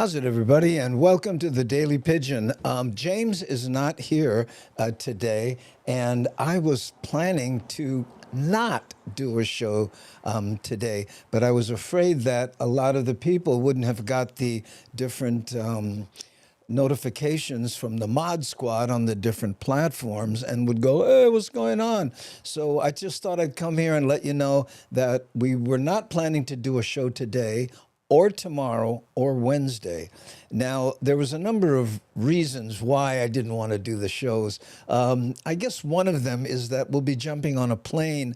How's it, everybody? And welcome to the Daily Pigeon. James is not here today, and I was planning to not do a show today, but I was afraid that a lot of the people wouldn't have got the different notifications from the mod squad on the different platforms and would go, hey, what's going on? So I just thought I'd come here and let you know that we were not planning to do a show today or tomorrow or Wednesday. Now, there was a number of reasons why I didn't want to do the shows. I guess one of them is that we'll be jumping on a plane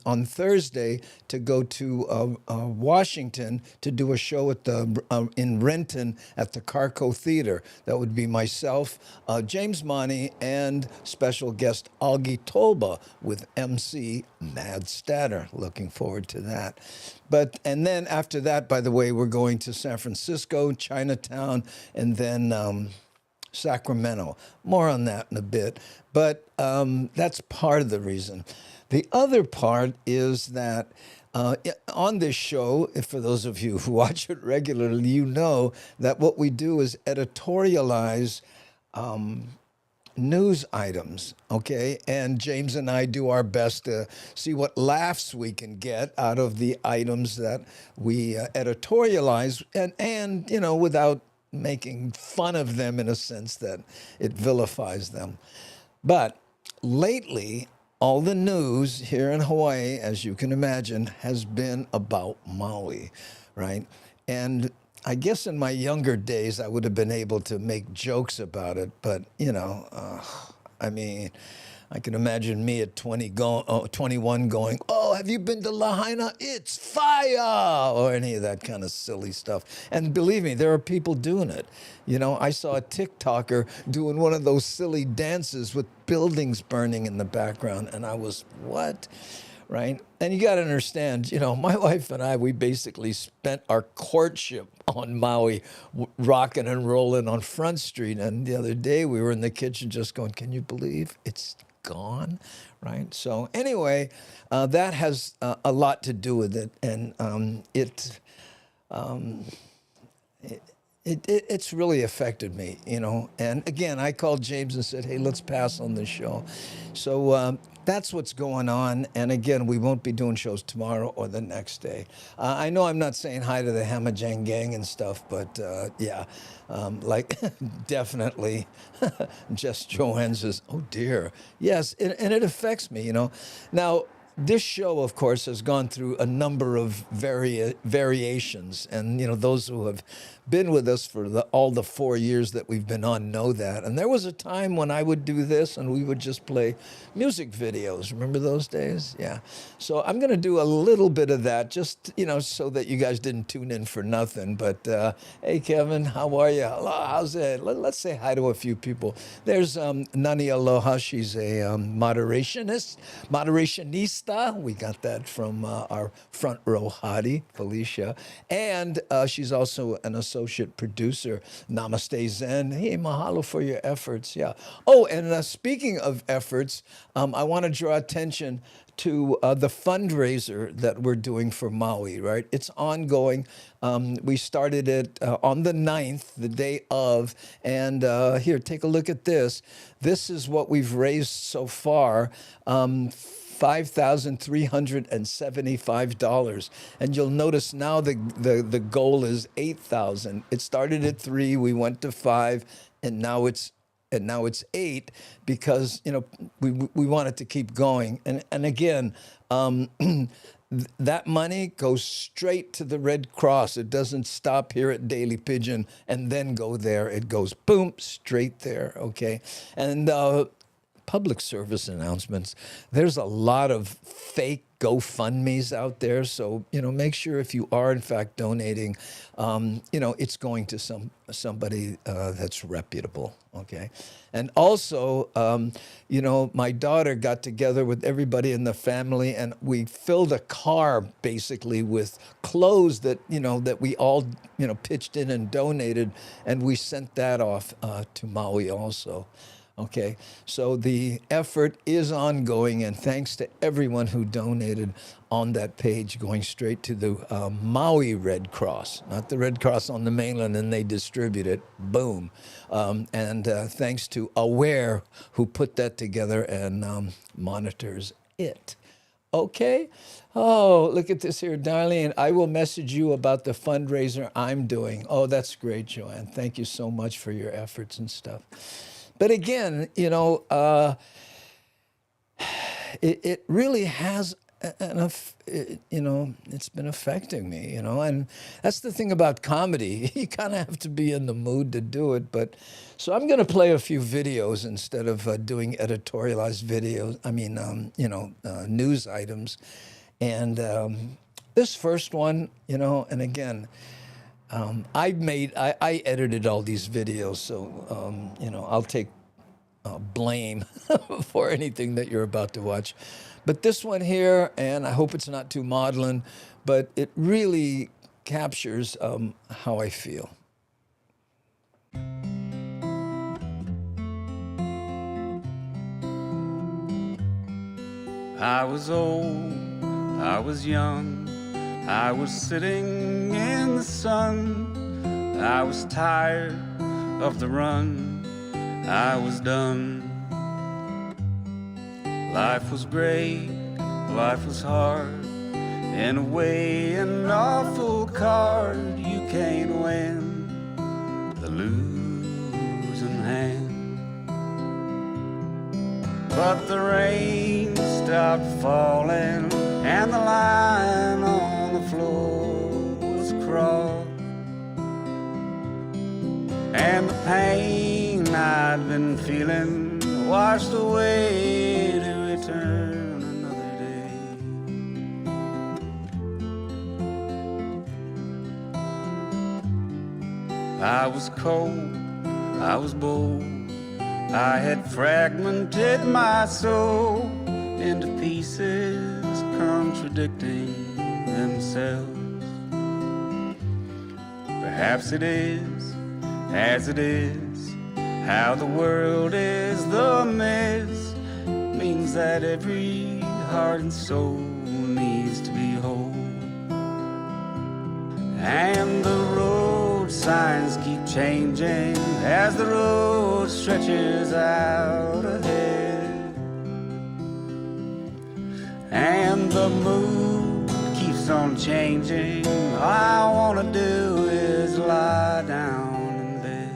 on Thursday to go to Washington to do a show at the in Renton at the Carco Theater. That would be myself, James Money, and special guest Augie Tolba with MC Mad Statter. Looking forward to that. And then after that, by the way, we're going to San Francisco, Chinatown, and then Sacramento. More on that in a bit. But that's part of the reason. The other part is that on this show, for those of you who watch it regularly, you know that what we do is editorialize news items, okay? And James and I do our best to see what laughs we can get out of the items that we editorialize and you know, without making fun of them in a sense that it vilifies them. But lately, all the news here in Hawaii, as you can imagine, has been about Maui, right? And I guess in my younger days, I would have been able to make jokes about it, but, you know, I mean, I can imagine me at 21 going, oh, have you been to Lahaina? It's fire! Or any of that kind of silly stuff. And believe me, there are people doing it. You know, I saw a TikToker doing one of those silly dances with buildings burning in the background, and I was, what? Right? And you got to understand, you know, my wife and I, we basically spent our courtship on Maui, rocking and rolling on Front Street. And the other day we were in the kitchen just going, can you believe it's gone? Right? So anyway, that has a lot to do with it. And it's really affected me, you know. And again, I called James and said, hey, let's pass on this show. So that's what's going on. And again, we won't be doing shows tomorrow or the next day. I know I'm not saying hi to the Hamajang gang and stuff, but yeah, like definitely Jess Joanne says, oh dear. Yes, and it affects me, you know. Now, this show, of course, has gone through a number of variations. And, you know, those who have been with us for all the 4 years that we've been on know that. And there was a time when I would do this and we would just play music videos. Remember those days? Yeah. So I'm going to do a little bit of that just, you know, so that you guys didn't tune in for nothing. But, hey, Kevin, how are you? Hello, how's it? Let's say hi to a few people. There's Nani Aloha. She's a moderationista. We got that from our front row hottie, Felicia. And she's also an associate producer, Namaste Zen. Hey, mahalo for your efforts. Yeah. Oh, and speaking of efforts, I want to draw attention to the fundraiser that we're doing for Maui, right? It's ongoing. We started it on the 9th, the day of. And here, take a look at this. This is what we've raised so far. $5,375. And you'll notice now the goal is 8,000. It started at 3, we went to 5, and now it's 8 because, you know, we want it to keep going. And again, that money goes straight to the Red Cross. It doesn't stop here at Daily Pigeon and then go there. It goes boom, straight there, okay? And public service announcements. There's a lot of fake GoFundMes out there. So, you know, make sure if you are in fact donating, you know, it's going to somebody that's reputable. Okay. And also, you know, my daughter got together with everybody in the family and we filled a car basically with clothes that, you know, that we all, you know, pitched in and donated. And we sent that off to Maui also. Okay, so the effort is ongoing, and thanks to everyone who donated on that page, going straight to the Maui Red Cross, not the Red Cross on the mainland, and they distribute it. Boom. And thanks to Aware, who put that together and monitors it. Okay. Oh, look at this here, Darlene. I will message you about the fundraiser I'm doing. Oh, that's great, Joanne. Thank you so much for your efforts and stuff. But again, you know, it really has enough, you know, it's been affecting me, you know, and that's the thing about comedy. You kind of have to be in the mood to do it. But so I'm going to play a few videos instead of doing editorialized videos. I mean, you know, news items. And this first one, you know, and again, I edited all these videos, so you know, I'll take blame for anything that you're about to watch. But this one here, and I hope it's not too maudlin, but it really captures how I feel. I was old, I was young, I was sitting in the sun. I was tired of the run, I was done. Life was great, life was hard, in a way an awful card. You can't win the losing hand. But the rain stopped falling and the line on the floor was crossed, and the pain I'd been feeling washed away to return another day. I was cold, I was bold, I had fragmented my soul into pieces contradicting themselves. Perhaps it is as it is, how the world is the mess, means that every heart and soul needs to be whole. And the road signs keep changing as the road stretches out ahead, and the mood keeps on changing. All I wanna do is lie down in bed.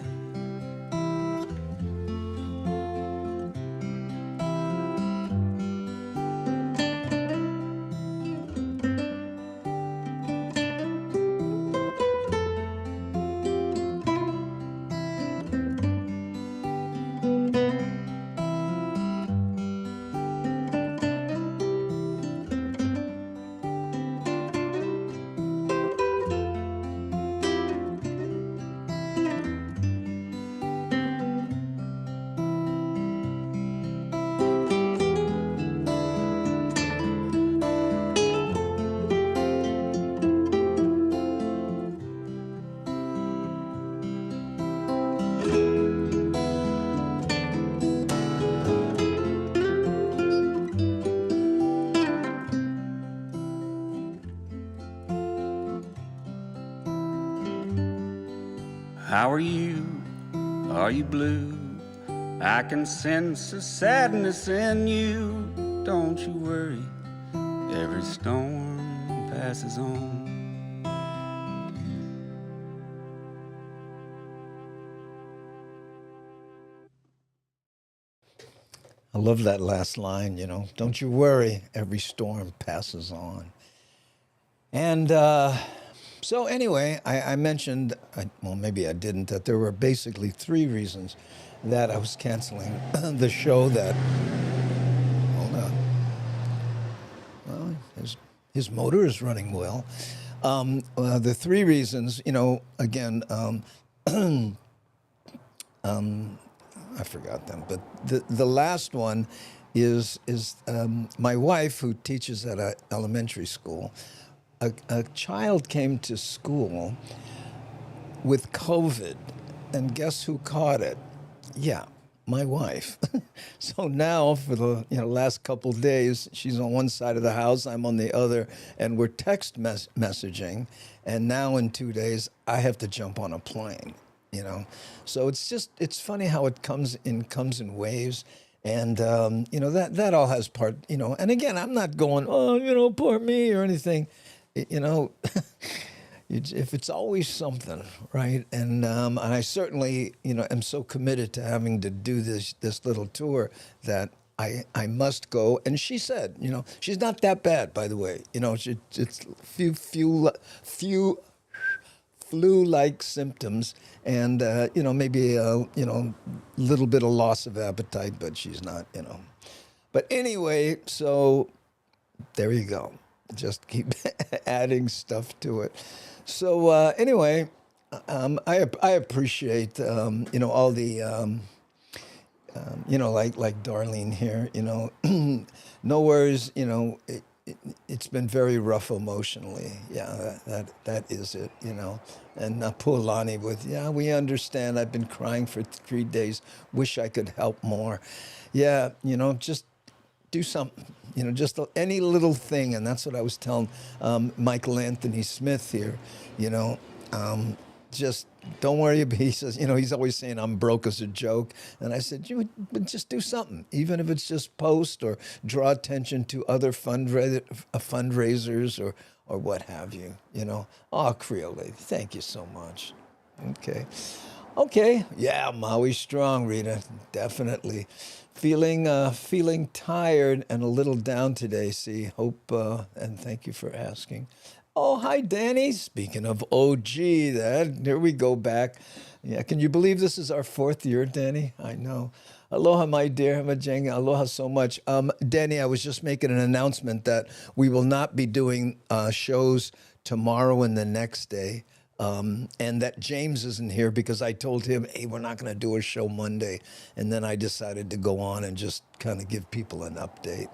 How are you? Are you blue? I can sense a sadness in you. Don't you worry, every storm passes on. I love that last line, you know, don't you worry, every storm passes on. And so anyway, I mentioned, well, maybe I didn't, that there were basically 3 reasons that I was canceling the show. That, hold on, well, his motor is running well. The 3 reasons, you know, again, I forgot them, but the last one is my wife, who teaches at an elementary school. A child came to school with COVID, and guess who caught it? Yeah, my wife. So now for the last couple of days, she's on one side of the house, I'm on the other, and we're text messaging. And now in 2 days, I have to jump on a plane. So it's funny how it comes in waves. And that all has part. And again, I'm not going, oh, poor me or anything. If it's always something, right? And I certainly, am so committed to having to do this little tour that I must go. And she said, she's not that bad, by the way. It's few flu-like symptoms, and maybe a little bit of loss of appetite, but she's not. But anyway, so there you go. Just keep adding stuff to it. So anyway, I appreciate all the like Darlene here. No worries. It's been very rough emotionally. Yeah, that is it. And Pualani with, yeah, we understand. I've been crying for 3 days. Wish I could help more. Yeah, just do something. Just any little thing. And that's what I was telling Michael Anthony Smith here. Just don't worry. He says, he's always saying I'm broke as a joke. And I said, you would just do something, even if it's just post or draw attention to other fundraisers or what have you. Oh, Creole lady, thank you so much. Okay. Yeah, Maui strong, Rita. Definitely. Feeling tired and a little down today. See, hope, and thank you for asking. Oh, hi, Danny. Speaking of OG, here we go back. Yeah, can you believe this is our 4th year, Danny? I know. Aloha, my dear Hamajenga. Aloha so much. Danny, I was just making an announcement that we will not be doing shows tomorrow and the next day. And that James isn't here because I told him, hey, we're not going to do a show Monday. And then I decided to go on and just kind of give people an update,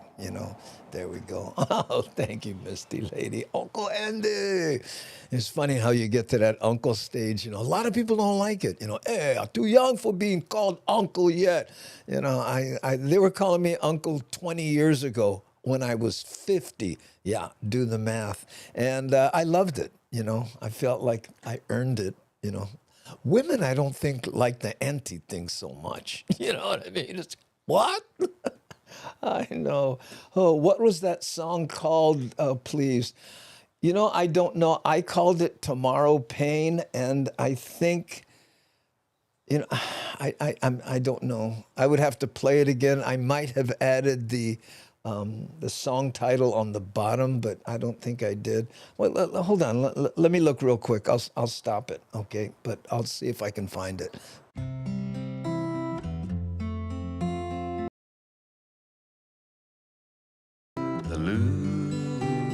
There we go. Oh, thank you, Misty Lady. Uncle Andy. It's funny how you get to that uncle stage. A lot of people don't like it. Hey, I'm too young for being called uncle yet. They were calling me uncle 20 years ago when I was 50. Yeah, do the math. And I loved it. I felt like I earned it, Women, I don't think like the auntie thing so much. You know what I mean? It's, what? I know. Oh, what was that song called, please? I don't know. I called it Tomorrow Pain, and I think, I don't know. I would have to play it again. I might have added the song title on the bottom, but I don't think I did. Well, hold on. Let me look real quick. I'll stop it, okay? But I'll see if I can find it. The Lou.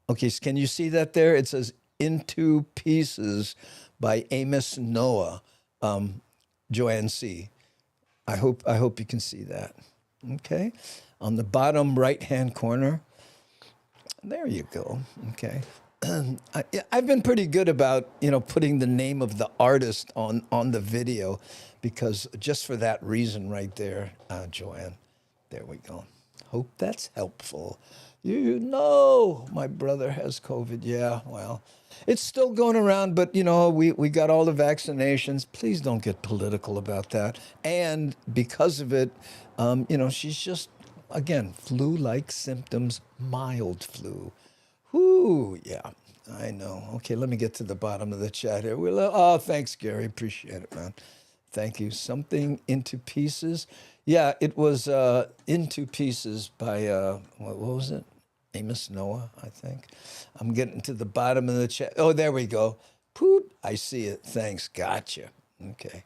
Okay, so can you see that there? It says Into Pieces by Amos Noah, Joanne C. I hope you can see that. Okay, on the bottom right-hand corner. There you go. Okay. I've been pretty good about, putting the name of the artist on the video because just for that reason right there, Joanne. There we go. Hope that's helpful. My brother has COVID. Yeah, well, it's still going around, but, we got all the vaccinations. Please don't get political about that. And because of it, she's just, again, flu-like symptoms, mild flu. Whoo, yeah, I know. Okay, let me get to the bottom of the chat here. Oh, thanks, Gary. Appreciate it, man. Thank you. Something Into Pieces. Yeah, it was Into Pieces by, what was it? Amos Noah, I think. I'm getting to the bottom of the chat. Oh, there we go. Poot, I see it. Thanks. Gotcha. Okay.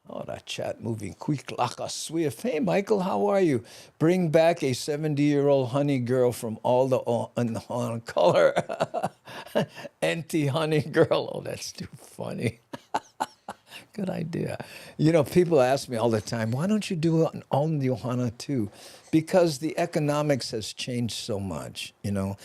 Oh, that chat moving quick like a swift. Hey, Michael, how are you? Bring back a 70-year-old honey girl from all the on color. Anti-honey girl. Oh, that's too funny. Good idea. You know, people ask me all the time, why don't you do an Om Yohana too? Because the economics has changed so much. You know,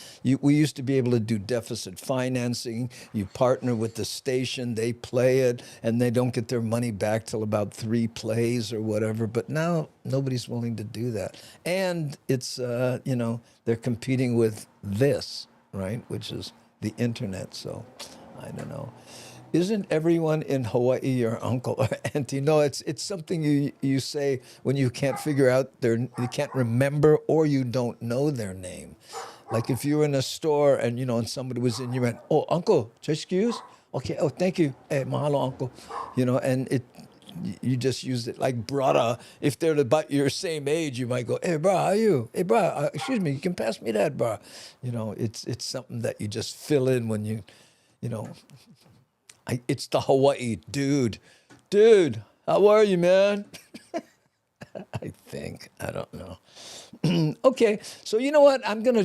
we used to be able to do deficit financing. You partner with the station, they play it, and they don't get their money back till about 3 plays or whatever. But now nobody's willing to do that. And it's, you know, they're competing with this, right, which is the internet. So I don't know. Isn't everyone in Hawaii your uncle or auntie? No, it's something you say when you can't figure out you can't remember or you don't know their name. Like if you were in a store and, you know, and somebody was in, you went, oh, uncle, just excuse? Okay, oh, thank you. Hey, mahalo, uncle. You know, and you just use it like brother. If they're about your same age, you might go, hey, bro, how are you? Hey, bro, excuse me, you can pass me that, bro. You know, it's something that you just fill in when you know, it's the Hawaii dude. Dude, how are you, man? I think. I don't know. Okay, so you know what? I'm gonna,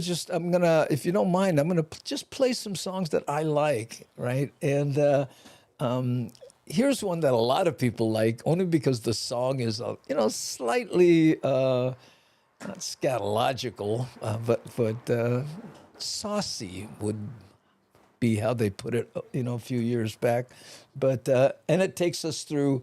if you don't mind, I'm gonna just play some songs that I like, right? And here's one that a lot of people like, only because the song is, you know, slightly not scatological, but saucy would be how they put it, you know, a few years back. But and it takes us through.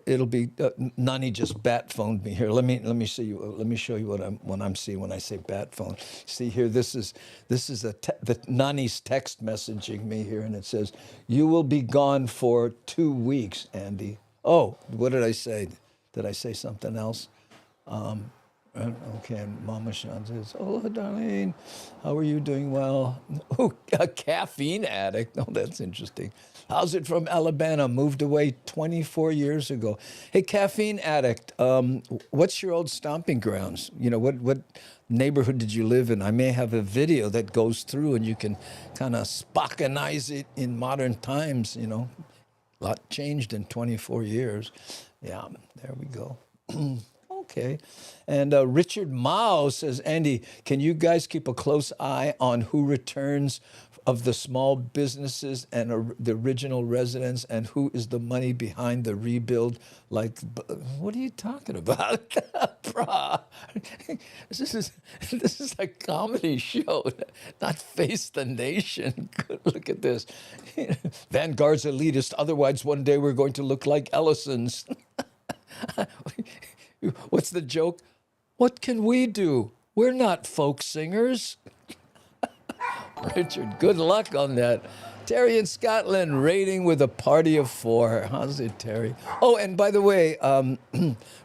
It'll be Nani just bat phoned me here. Let me show you what I'm seeing when I say bat phone. See here, this is the Nani's text messaging me here, and it says, "You will be gone for 2 weeks, Andy." Oh, what did I say? Did I say something else? Okay, and Mama Sean says, "Oh, darling, how are you doing? Well." Oh, a caffeine addict. Oh, that's interesting. How's it from Alabama? Moved away 24 years ago. Hey, caffeine addict, what's your old stomping grounds? You know, what neighborhood did you live in? I may have a video that goes through and you can kind of Spockanize it in modern times, you know. A lot changed in 24 years. Yeah, there we go. Okay. And Richard Mao says, Andy, can you guys keep a close eye on who returns of the small businesses and the original residents, and who is the money behind the rebuild? Like, what are you talking about? Brah. This is a comedy show, not Face the Nation. Look at this. Vanguard's elitist, otherwise one day we're going to look like Ellisons. What's the joke? What can we do? We're not folk singers. Richard, good luck on that. Terry in Scotland, rating with a party of 4. How's it, Terry? Oh, and by the way,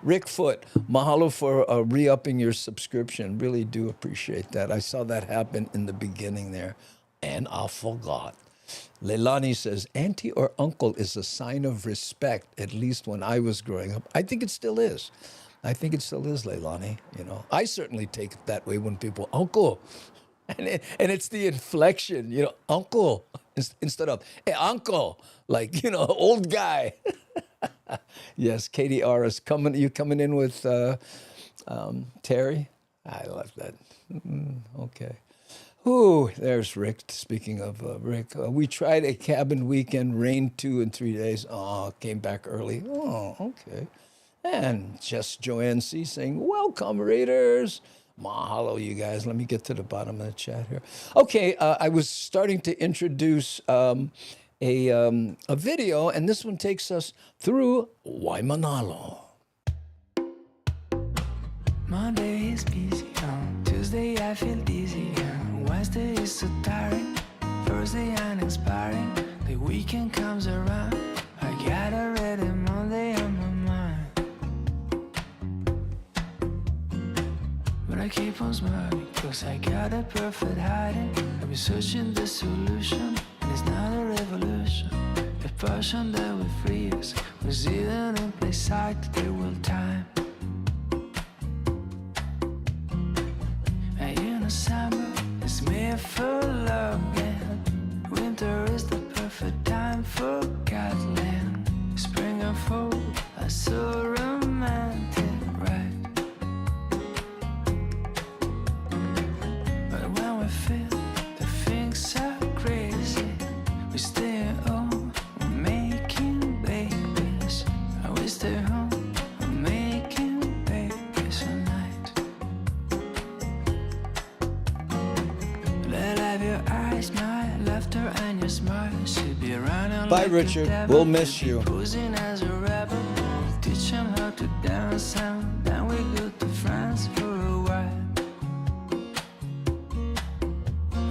Rick Foot, mahalo for re-upping your subscription. Really do appreciate that. I saw that happen in the beginning there, and I forgot. Leilani says, auntie or uncle is a sign of respect, at least when I was growing up. I think it still is. I think it still is, Leilani. You know, I certainly take it that way when people, uncle. And it's the inflection, you know, uncle, instead of, hey, uncle, like, you know, old guy. Yes, Katie R. is coming. You coming in with Terry? I love that. Okay. Ooh, there's Rick. Speaking of Rick, we tried a cabin weekend, rained 2 and 3 days. Oh, came back early. Oh, okay. And just Joanne C. saying, welcome, readers. Mahalo, you guys. Let me get to the bottom of the chat here. Okay, I was starting to introduce a video, and this one takes us through Waimanalo. Monday is busy, Tuesday I feel dizzy, Wednesday is so tiring, Thursday uninspiring, the weekend comes around, I got already Monday on my mind. But I keep on smiling, cause I got a perfect hiding. I've been searching the solution, and it's not a revolution. The passion that will free us was hidden in plain sight, there will time. And you know summer is made for love, and winter is the perfect time for Godland. Spring and fall are so romantic. Feel the things are crazy. We stay Bye, Richard. We'll miss you. Posing as a rebel, teach him how to dance, and then we go to France for a while.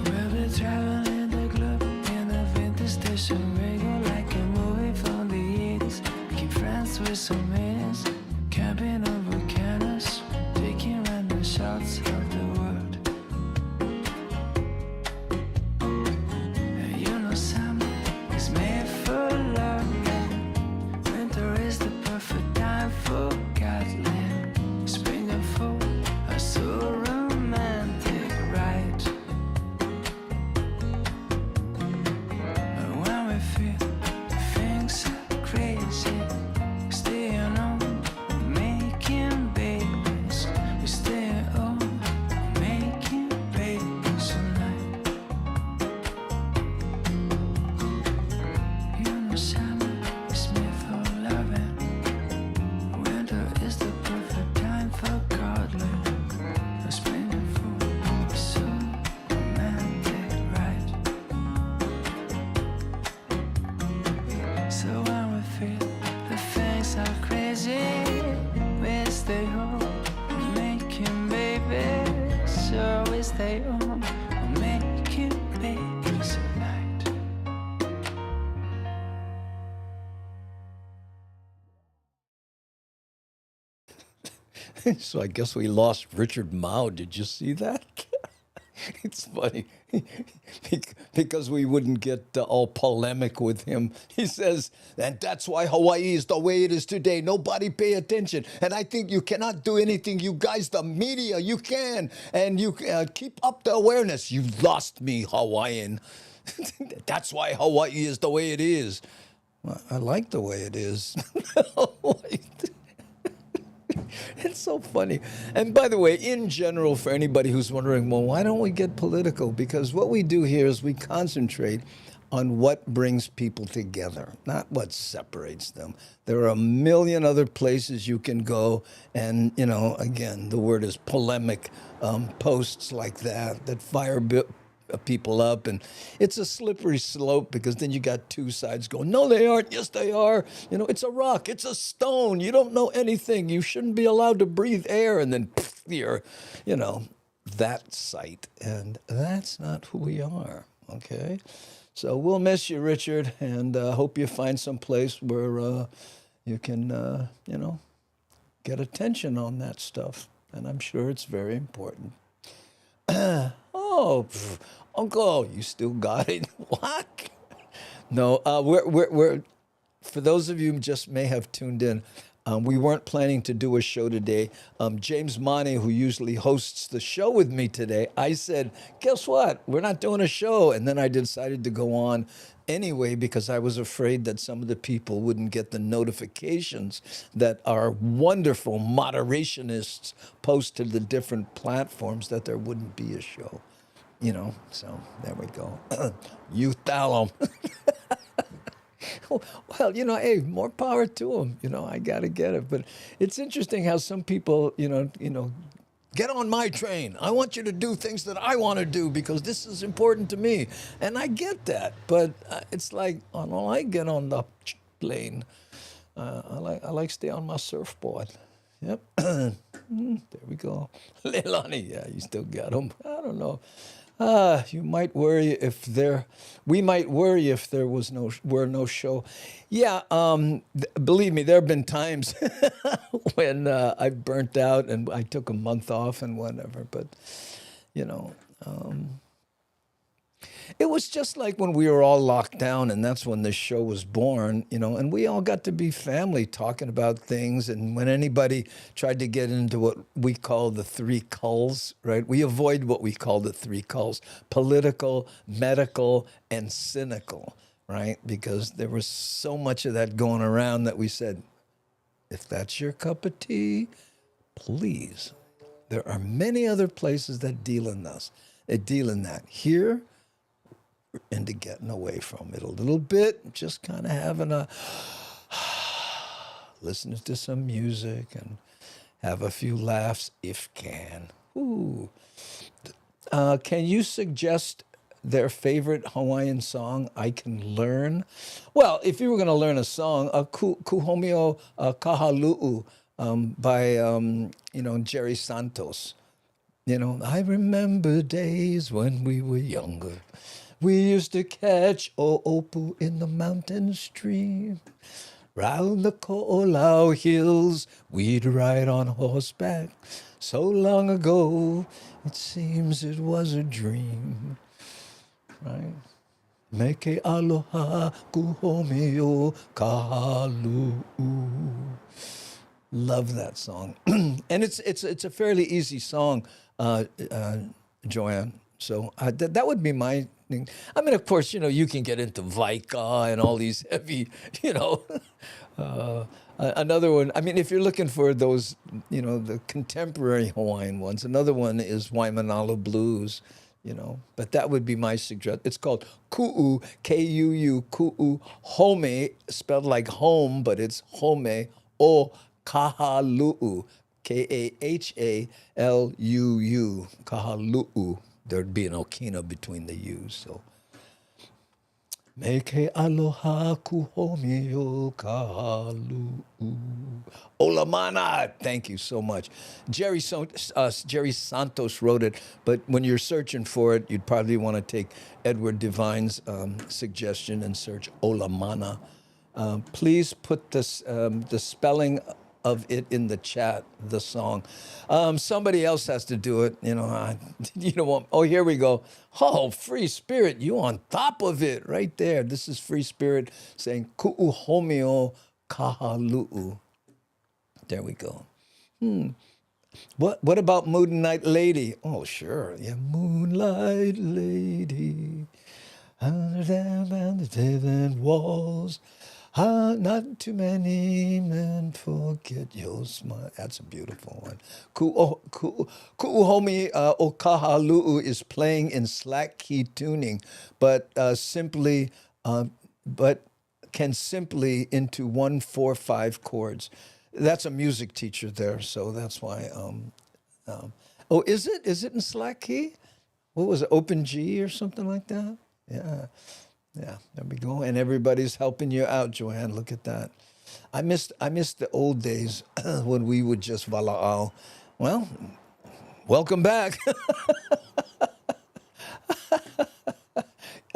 We'll be traveling the globe in a vintage station wagon, like a movie from the 80s. Making friends with some aliens, camping on volcanoes, taking random shots of the world. And you know summer is made for loving. Winter is the perfect time for cuddling. Spring and fall are so romantic, right? But when we feel things are crazy, staying home, making babies. We stay home, making babies tonight. You know summer is made for loving. Winter is the perfect time for cuddling. The spring and fall is so romantic, right? So when we feel the things are crazy, we stay home, making babies. So we stay home, making babies tonight. So I guess we lost Richard Mao. Did you see that? It's funny because we wouldn't get all polemic with him. He says, and that's why Hawaii is the way it is today. Nobody pay attention. And I think you cannot do anything. You guys, the media, you can. And you keep up the awareness. You lost me, Hawaiian. That's why Hawaii is the way it is. Well, I like the way it is. It's so funny. And by the way, in general, for anybody who's wondering, well, why don't we get political? Because what we do here is we concentrate on what brings people together, not what separates them. There are a million other places you can go. And, you know, again, the word is polemic, posts like that fire people up, and it's a slippery slope because then you got two sides going, no, they aren't. Yes, they are. You know, it's a rock. It's a stone. You don't know anything. You shouldn't be allowed to breathe air. And then you're, you know, that sight. And that's not who we are. Okay. So we'll miss you, Richard, and hope you find some place where you can, you know, get attention on that stuff. And I'm sure it's very important. Oh, Uncle, you still got it? What? No, we're for those of you who just may have tuned in, we weren't planning to do a show today. James Money, who usually hosts the show with me today, I said, guess what? We're not doing a show. And then I decided to go on anyway because I was afraid that some of the people wouldn't get the notifications that our wonderful moderationists post to the different platforms, that there wouldn't be a show. You know, so there we go. You tell them. Well, you know, hey, more power to them. You know, I got to get it. But it's interesting how some people, you know, get on my train. I want you to do things that I want to do because this is important to me. And I get that. But it's like, well, I get on the plane. I like stay on my surfboard. Yep. There we go. Leilani, yeah, you still got them. I don't know. You might worry if we might worry if there was no show. Yeah, believe me, there have been times when I burnt out and I took a month off and whatever. But, you know, it was just like when we were all locked down, and that's when this show was born, you know, and we all got to be family talking about things. And when anybody tried to get into what we call the three culls, right, we avoid what we call the three culls: political, medical, and cynical, right? Because there was so much of that going around that we said, if that's your cup of tea, please. There are many other places that deal in this. They deal in that. Here, into getting away from it a little bit, just kind of having a listening to some music and have a few laughs if can. Ooh. Can you suggest their favorite Hawaiian song I can learn? Well, if you were going to learn a song, Kuhomio Kahalu'u by, Jerry Santos. I remember days when we were younger. We used to catch o'opu in the mountain stream. Round the Ko'olau hills, we'd ride on horseback. So long ago, it seems it was a dream. Right? Meke aloha kuhomio kahalu'u. Love that song. And it's a fairly easy song, Joanne. So that would be my thing. I mean, of course, you can get into Vaika and all these heavy, another one. I mean, if you're looking for those, the contemporary Hawaiian ones, another one is Waimanalo Blues, But that would be my suggestion. It's called Ku'u, K-U-U, Ku'u, Home, spelled like home, but it's Home, o Kahalu'u, K-A-H-A-L-U-U, Kahalu'u. There'd be an okina between the U's, so. Meke aloha kuhomio kahalu'u. Olamana, thank you so much. Jerry Santos wrote it, but when you're searching for it, you'd probably want to take Edward Devine's suggestion and search Olamana. Please put this, the spelling of it in the chat, the song. Somebody else has to do it. Oh, here we go. Oh, Free Spirit, you on top of it right there. This is Free Spirit saying Ku'uhomio Kahalu'u. There we go. What about Moonlight Lady? Oh, sure. Yeah, Moonlight Lady. Under them and the heaven walls. Not too many men forget your smile. That's a beautiful one. Ku'uhomi Okahalu'u is playing in slack key tuning, but can simply into 1-4-5 chords. That's a music teacher there, so that's why. Is it? Is it in slack key? What was it? Open G or something like that? Yeah. Yeah, there we go. And everybody's helping you out, Joanne. Look at that. I missed the old days when we would just vala'au. Well, welcome back.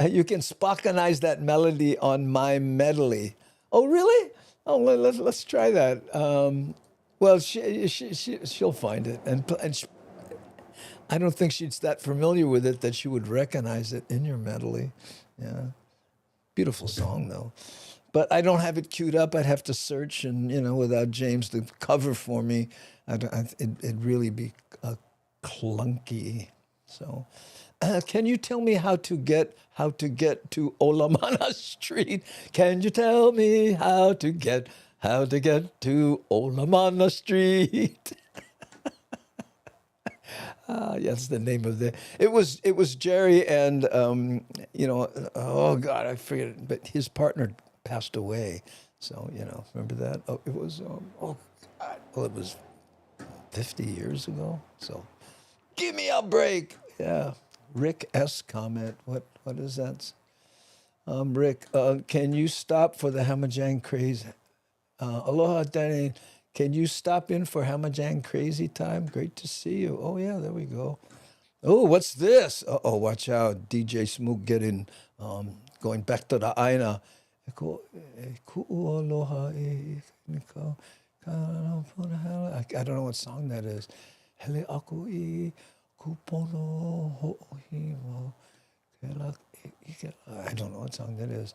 You can Spockanize that melody on my medley. Oh, really? Oh, let's try that. Well, she'll find it, and I don't think she's that familiar with it that she would recognize it in your medley. Yeah. Beautiful song, though. But I don't have it queued up. I'd have to search, and, without James to cover for me, it'd really be clunky. So, can you tell me how to get to Olamana Street? Can you tell me how to get to Olamana Street? That's the name of it was Jerry and, oh God, I forget it, but his partner passed away. So, remember that? Oh, it was, God, well, it was 50 years ago. So give me a break. Yeah. Rick S. comment. What is that? Rick, can you stop for the Hamajang craze? Aloha, Danny. Can you stop in for Hamajang Crazy Time? Great to see you. Oh, yeah, there we go. Oh, what's this? Uh-oh, watch out. DJ Smook going back to the Aina. I don't know what song that is. Hele akui kupono ho'ohimo. I don't know what song that is.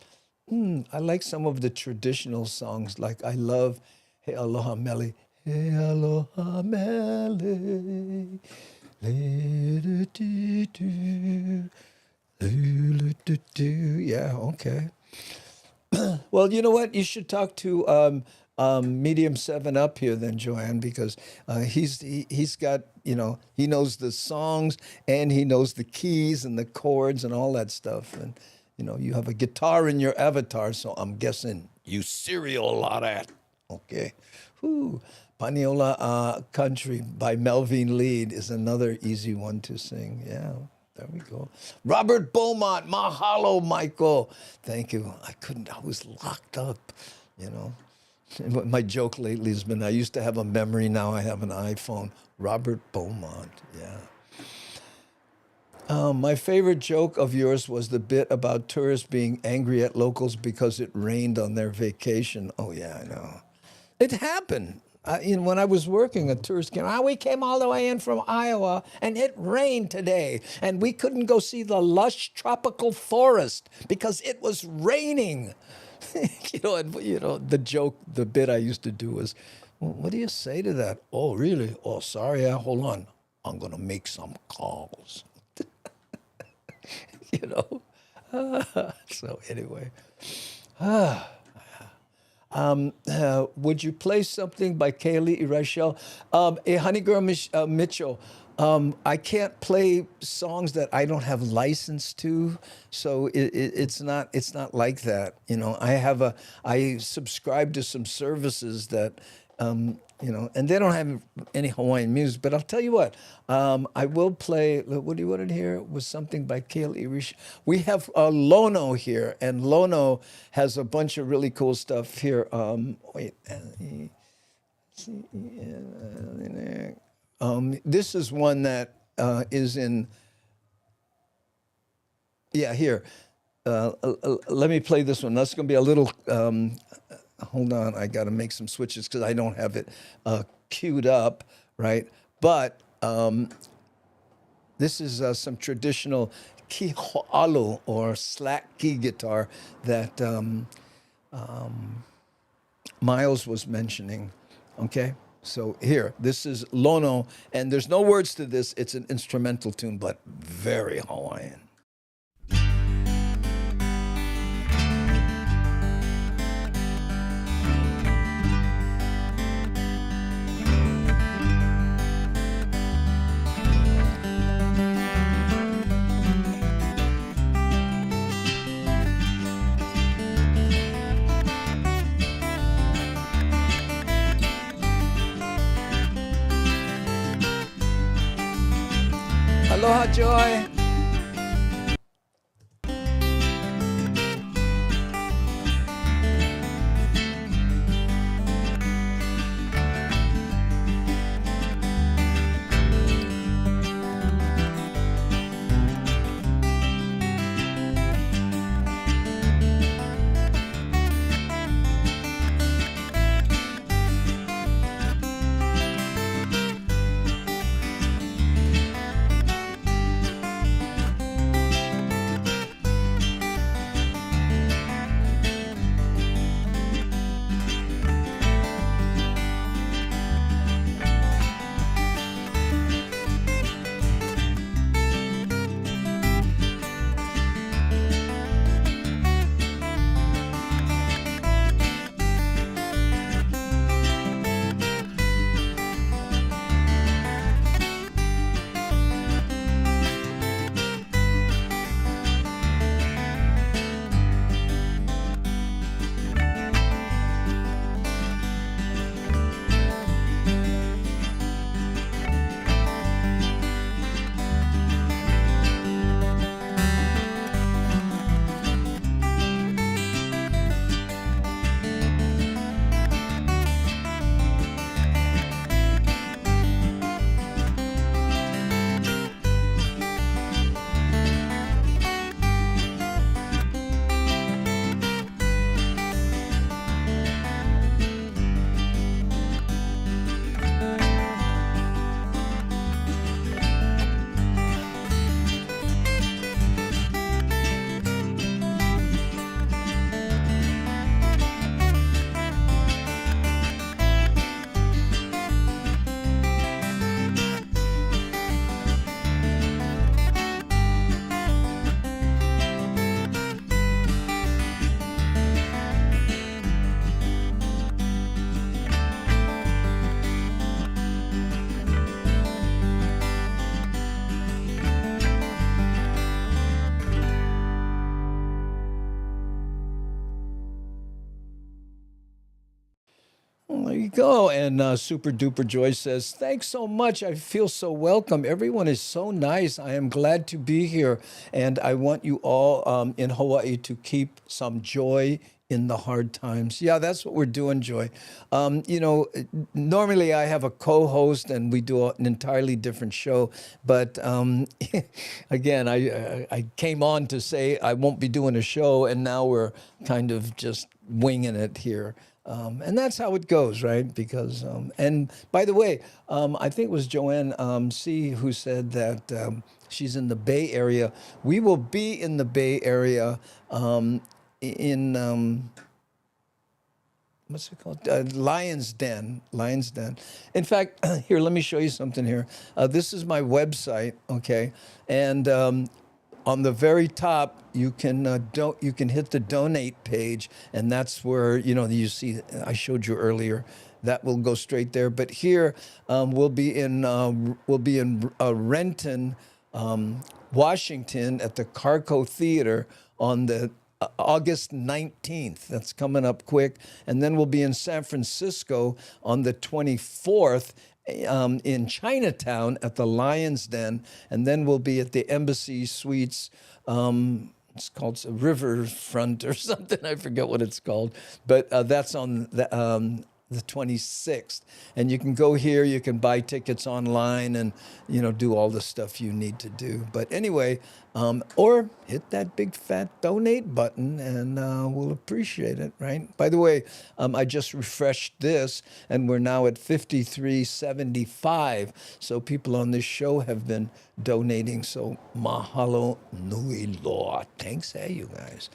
I like some of the traditional songs. Like I love Hey Aloha Mele. Hey Aloha Mele. Yeah, okay. Well, you know what? You should talk to Medium 7 Up here then, Joanne, because he's got, he knows the songs and he knows the keys and the chords and all that stuff. And, you have a guitar in your avatar, so I'm guessing you serial a lot at. Okay. Whew. Paniola Country by Melvin Lead is another easy one to sing. Yeah. There we go. Robert Beaumont, mahalo, Michael. Thank you. I was locked up, you know. My joke lately has been I used to have a memory, now I have an iPhone. Robert Beaumont, yeah. My favorite joke of yours was the bit about tourists being angry at locals because it rained on their vacation. Oh, yeah, I know. It happened. When I was working, a tourist came, we came all the way in from Iowa, and it rained today. And we couldn't go see the lush tropical forest because it was raining. The joke, the bit I used to do was, well, what do you say to that? Oh, really? Oh, sorry, hold on. I'm going to make some calls. So anyway. Would you play something by Kaylee Irashel? Honey Girl Mitchell, I can't play songs that I don't have license to, so it's not like that. I subscribe to some services that, and they don't have any Hawaiian music. But I'll tell you what, I will play. What do you want to hear? Was something by Kaylee Irashel. We have Lono here, and Lono has a bunch of really cool stuff here. This is one that is in, here. Let me play this one. That's going to be a little, hold on, I got to make some switches because I don't have it queued up, right? But this is some traditional kiho'alu, or slack key guitar that Miles was mentioning, okay? So here, this is Lono, and there's no words to this. It's an instrumental tune, but very Hawaiian. Aloha, Joy. go. And Super Duper Joy says, thanks so much. I feel so welcome. Everyone is so nice. I am glad to be here. And I want you all in Hawaii to keep some joy in the hard times. Yeah, that's what we're doing, Joy. You know, normally I have a co-host and we do an entirely different show. But again, I came on to say I won't be doing a show, and now we're kind of just winging it here. And that's how it goes, right? Because, and by the way, I think it was Joanne C. who said that she's in the Bay Area. We will be in the Bay Area in what's it called? Lion's Den. Lion's Den. In fact, here, let me show you something here. This is my website, okay? And on the very top, you can hit the donate page, and that's where, you know, you see, I showed you earlier. That will go straight there. But here, we'll be in Renton, Washington, at the Carco Theater on the August 19th. That's coming up quick. And then we'll be in San Francisco on the 24th in Chinatown at the Lion's Den. And then we'll be at the Embassy Suites. It's called Riverfront or something. I forget what it's called. But that's on the 26th. And you can go here, you can buy tickets online and, you know, do all the stuff you need to do. But anyway, or hit that big fat donate button and we'll appreciate it, right? By the way, I just refreshed this and we're now at $53.75. So people on this show have been donating. So mahalo nui loa. Thanks, hey, you guys.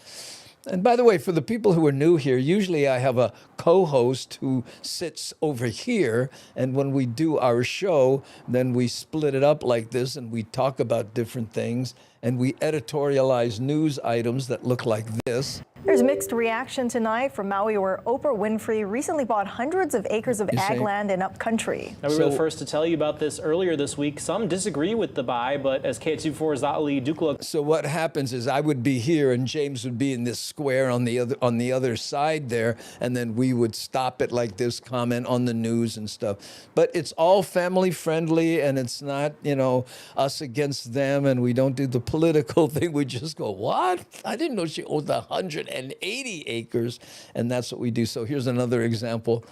And by the way, for the people who are new here, usually I have a co-host who sits over here. And when we do our show, then we split it up like this and we talk about different things. And we editorialize news items that look like this. There's mixed reaction tonight from Maui, where Oprah Winfrey recently bought hundreds of acres of ag land in upcountry. Now, we were the first to tell you about this earlier this week. Some disagree with the buy, but as KH24's Ali Dukla. So what happens is I would be here and James would be in this square on the other side there, and then we would stop it like this, comment on the news and stuff. But it's all family friendly, and it's not, you know, us against them, and we don't do the political thing. We just go, what? I didn't know she owned 180 acres, and that's what we do. So here's another example.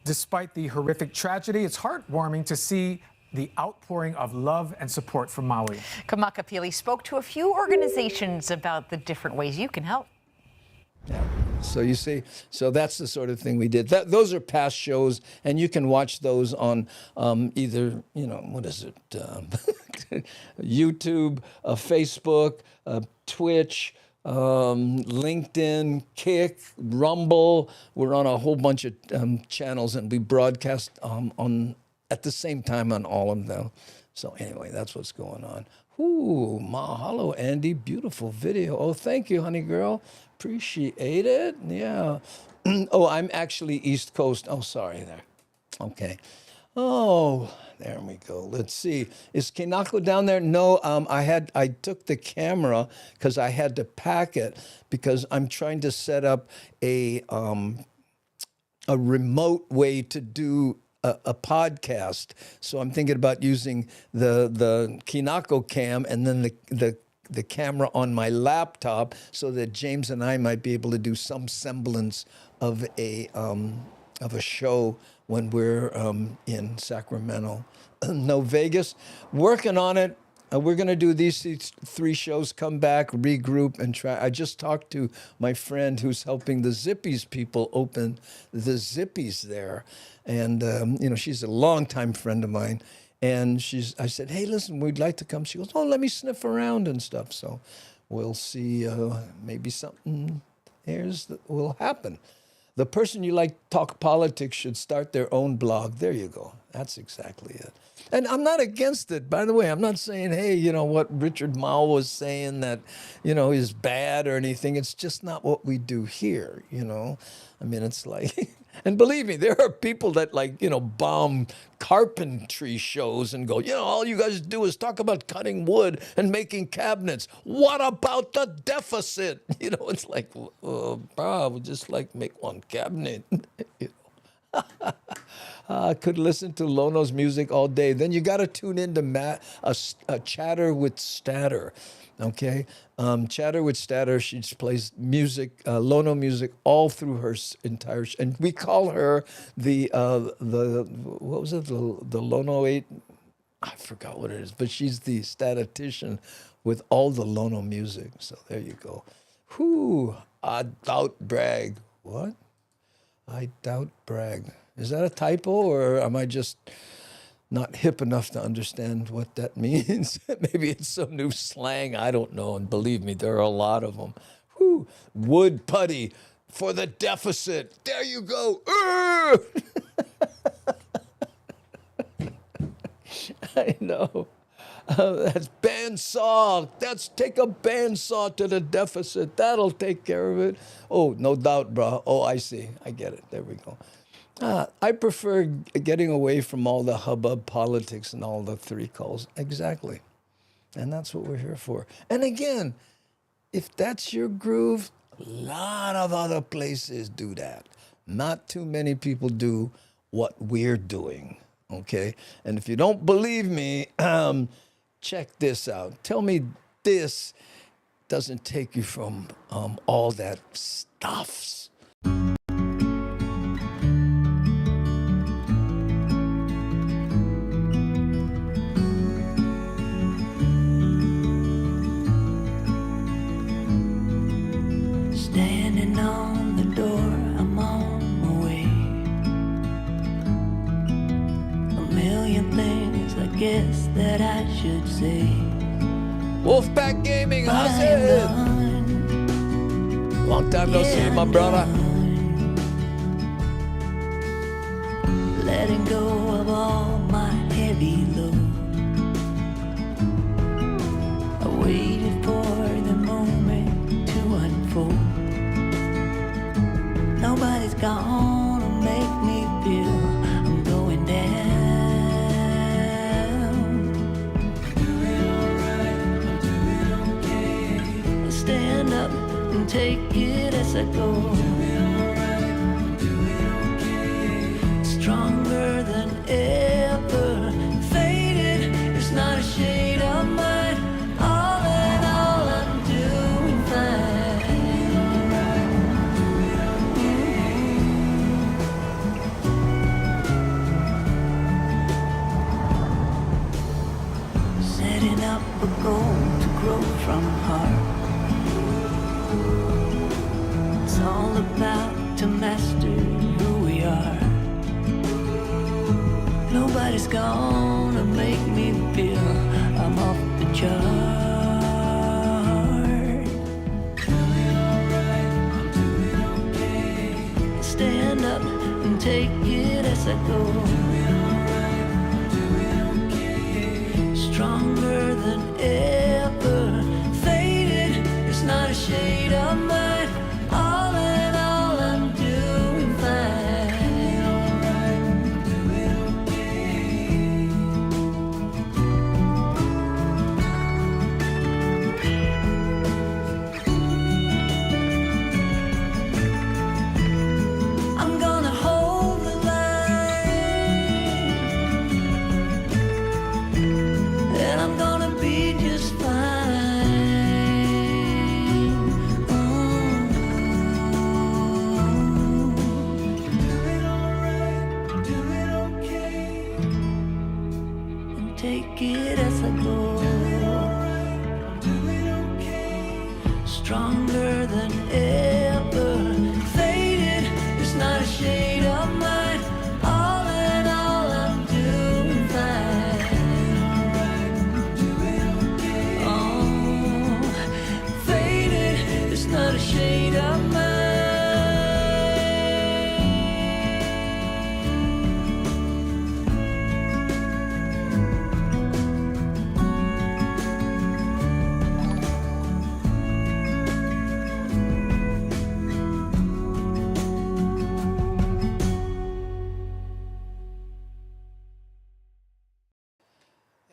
Despite the horrific tragedy, it's heartwarming to see the outpouring of love and support from Maui. Kamakapili spoke to a few organizations about the different ways you can help. Yeah. So you see, so that's the sort of thing we did. Those are past shows, and you can watch those on either, you know, what is it, YouTube, Facebook, Twitch, LinkedIn, Kick, Rumble. We're on a whole bunch of channels, and we broadcast on at the same time on all of them. So anyway, that's what's going on. Ooh, mahalo, Andy. Beautiful video. Oh, thank you, honey girl. Appreciate it. Yeah. Oh, I'm actually East Coast. Oh, sorry there. Okay. Oh, there we go. Let's see. Is Kinako down there? No, I took the camera because I had to pack it because I'm trying to set up a remote way to do a podcast. So I'm thinking about using the Kinako cam and then the camera on my laptop so that James and I might be able to do some semblance of a show when we're in Sacramento. No, Vegas, working on it. We're going to do these 3 shows, come back, regroup, and try. I just talked to my friend who's helping the Zippies people open the Zippies there. And, you know, she's a longtime friend of mine. And I said, hey, listen, we'd like to come. She goes, oh, let me sniff around and stuff. So we'll see, maybe something will happen. The person you like talk politics should start their own blog. There you go. That's exactly it. And I'm not against it, by the way. I'm not saying, hey, you know, what Richard Mao was saying that, you know, is bad or anything. It's just not what we do here, you know. I mean, it's like, and believe me, there are people that like, you know, bomb carpentry shows and go, you know, all you guys do is talk about cutting wood and making cabinets. What about the deficit? You know, it's like, bro, we just like make one cabinet. You know? I could listen to Lono's music all day. Then you got to tune into a Chatter with Statter, okay? Chatter with Statter, she plays music, Lono music, all through her entire. And we call her the what was it? The Lono 8. I forgot what it is, but she's the statistician with all the Lono music. So there you go. Whew, I doubt brag. What? I doubt brag. Is that a typo, or am I just not hip enough to understand what that means? Maybe it's some new slang. I don't know. And believe me, there are a lot of them. Whew. Wood putty for the deficit. There you go. I know. That's bandsaw. That's take a bandsaw to the deficit. That'll take care of it. Oh, no doubt, bro. Oh, I see. I get it. There we go. I prefer getting away from all the hubbub politics and all the three calls. Exactly. And that's what we're here for. And again, if that's your groove, a lot of other places do that. Not too many people do what we're doing. Okay? And if you don't believe me, check this out. Tell me this doesn't take you from all that stuffs. Standing on the door, I'm on my way. A million things I guess that I should say. Wolfpack Gaming, how's it? Long time no see, my brother. Letting go of all my heavy load. I waited for the moment to unfold. Nobody's gonna make me feel I'm going down. Doing alright, I'm doing okay. I stand up and take it as I go. Doing alright, I'm doing okay. Stronger than ever, faded, there's not a shade of mine. All in all, I'm doing fine. Setting up a goal to grow from heart. It's all about to master who we are. Nobody's gonna make me feel I'm off the chart. Doing alright, I'm doing okay. Stand up and take it as I go. Doing alright, I'm doing okay. Stronger than ever, faded, there's not a shade of mine. All in all, I'm doing fine. I'm gonna hold the line, and I'm gonna be just fine. Doing alright, doing okay, and take it as I go. Doing okay, stronger than ever, faded, there's not a shade of mine. All in all, I'm doing fine. Oh, faded, there's not a shade of mine.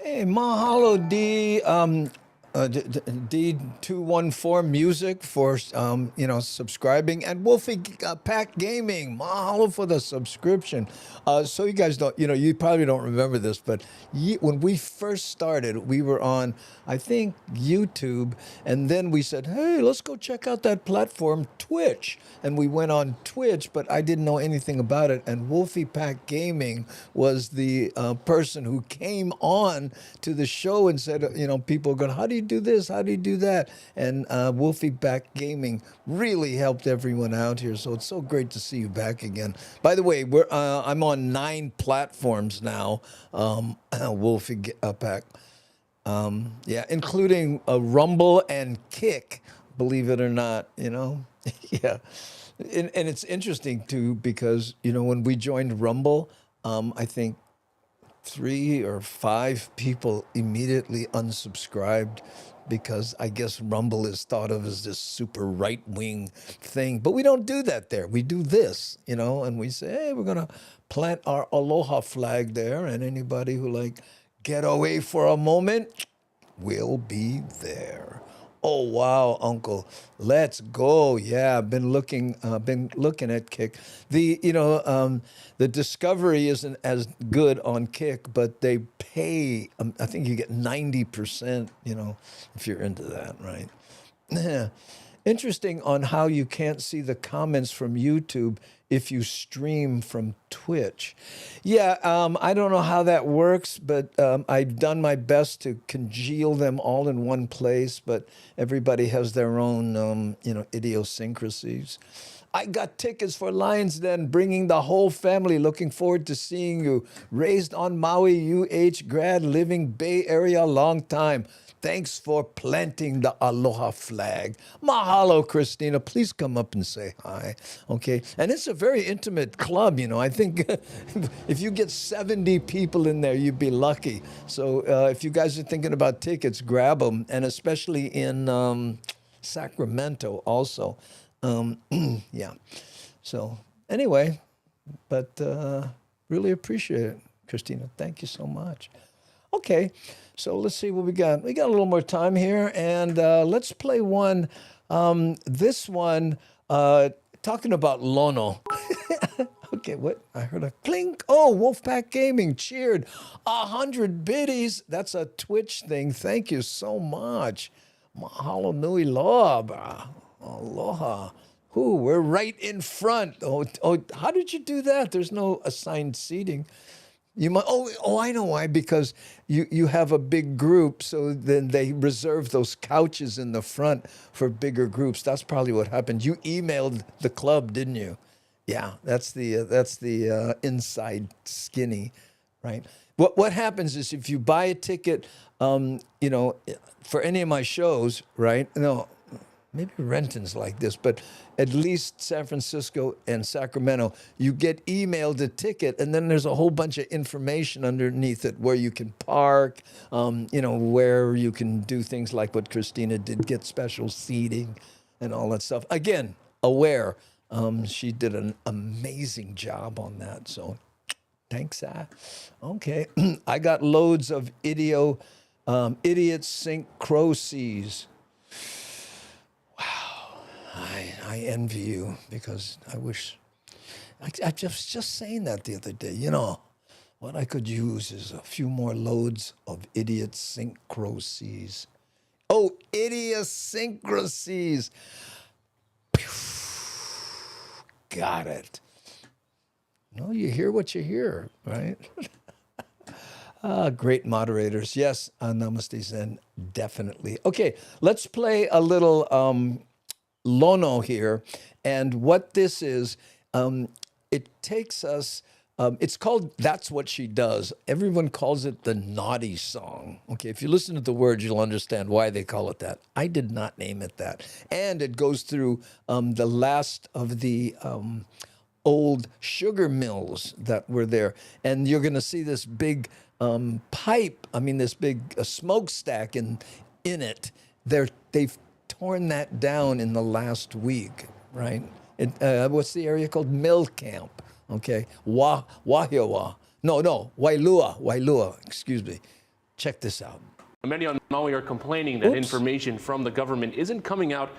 Hey, mahalo, D. D214 Music for subscribing, and Wolfie Pack Gaming. Mahalo for the subscription. So you guys don't, you probably don't remember this, but when we first started, we were on, I think, YouTube, and then we said, hey, let's go check out that platform, Twitch. And we went on Twitch, but I didn't know anything about it. And Wolfie Pack Gaming was the person who came on to the show and said, people are going, how do you do this? How do you do that? And Wolfie Pack Gaming really helped everyone out here. So it's so great to see you back again. By the way, I'm on 9 platforms now, Wolfie Pack. Including Rumble and Kick, believe it or not, yeah. And it's interesting, too, because, when we joined Rumble, I think 3 or 5 people immediately unsubscribed because I guess Rumble is thought of as this super right-wing thing. But we don't do that there. We do this, and we say, hey, we're going to plant our aloha flag there, and anybody who, get away for a moment will be there. Oh, wow, Uncle. Let's go. Yeah, I've been looking at Kick. The Discovery isn't as good on Kick, but they pay, I think you get 90%, if you're into that, right? Interesting on how you can't see the comments from YouTube if you stream from Twitch. Yeah, I don't know how that works, but I've done my best to congeal them all in one place, but everybody has their own, idiosyncrasies. I got tickets for Lions Den, bringing the whole family. Looking forward to seeing you. Raised on Maui, UH grad, living Bay Area a long time. Thanks for planting the aloha flag. Mahalo, Christina. Please come up and say hi, okay? And it's a very intimate club, I think if you get 70 people in there, you'd be lucky. So if you guys are thinking about tickets, grab them, and especially in Sacramento also. Yeah. So anyway, but really appreciate it, Christina. Thank you so much. Okay, so let's see what we got. We got a little more time here, and let's play one. This one, talking about Lono. Okay, what? I heard a clink. Oh, Wolfpack Gaming cheered. 100 biddies. That's a Twitch thing. Thank you so much. Mahalo nui loa, bra. Aloha. Ooh, we're right in front. Oh, how did you do that? There's no assigned seating. You might. Oh, I know why. Because you have a big group, so then they reserve those couches in the front for bigger groups. That's probably what happened. You emailed the club, didn't you? Yeah, that's the inside skinny, right? What happens is if you buy a ticket, for any of my shows, right? No, maybe Renton's like this, but at least San Francisco and Sacramento, you get emailed a ticket, and then there's a whole bunch of information underneath it where you can park, where you can do things like what Christina did, get special seating and all that stuff. Again, aware. She did an amazing job on that, so thanks. Okay, I got loads of idiot synchrosies. I envy you because I wish, I just saying that the other day, what I could use is a few more loads of idiosyncrasies. Oh, idiosyncrasies. Got it. No, you hear what you hear, right? Great moderators. Yes, Namaste Zen, definitely. Okay, let's play a little Lono here. And what this is, it takes us, it's called That's What She Does. Everyone calls it the naughty song. Okay, if you listen to the words, you'll understand why they call it that. I did not name it that. And it goes through the last of the old sugar mills that were there. And you're going to see this big this big smokestack in it. They've torn that down in the last week, right? What's the area called? Mill Camp, okay? Wahiawa. No, Wailua, excuse me. Check this out. Many on Maui are complaining that information from the government isn't coming out.